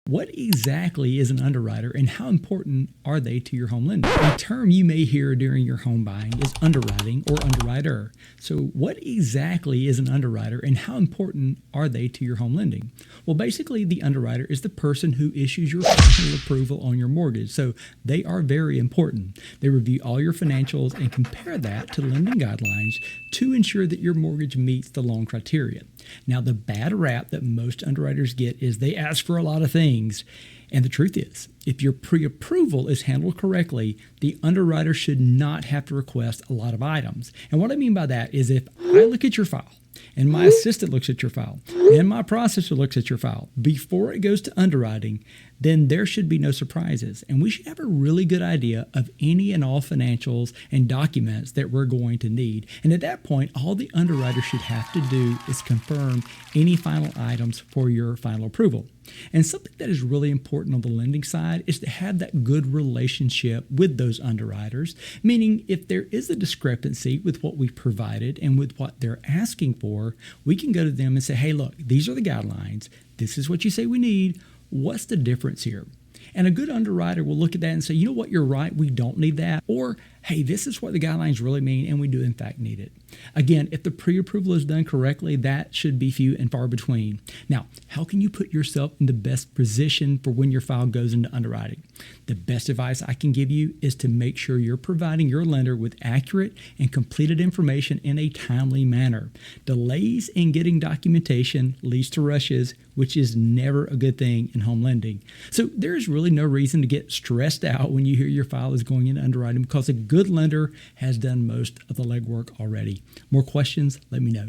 What exactly is an underwriter and how important are they to your home lending? A term you may hear during your home buying is underwriting or underwriter. So what exactly is an underwriter and how important are they to your home lending? Well, basically the underwriter is the person who issues your final approval on your mortgage. So they are very important. They review all your financials and compare that to lending guidelines to ensure that your mortgage meets the loan criteria. Now, the bad rap that most underwriters get is they ask for a lot of things. And the truth is, if your pre-approval is handled correctly, the underwriter should not have to request a lot of items. And what I mean by that is if I look at your file, and my assistant looks at your file, and my processor looks at your file before it goes to underwriting, then there should be no surprises. And we should have a really good idea of any and all financials and documents that we're going to need. And at that point, all the underwriter should have to do is confirm any final items for your final approval. And something that is really important on the lending side is to have that good relationship with those underwriters, meaning if there is a discrepancy with what we've provided and with what they're asking for, we can go to them and say, hey, look, these are the guidelines. This is what you say we need. What's the difference here? And a good underwriter will look at that and say, you know what, you're right, we don't need that. Or, hey, this is what the guidelines really mean, and we do in fact need it. Again, if the pre-approval is done correctly, that should be few and far between. Now, how can you put yourself in the best position for when your file goes into underwriting? The best advice I can give you is to make sure you're providing your lender with accurate and completed information in a timely manner. Delays in getting documentation leads to rushes, which is never a good thing in home lending. So there's really no reason to get stressed out when you hear your file is going into underwriting because a good lender has done most of the legwork already. More questions? Let me know.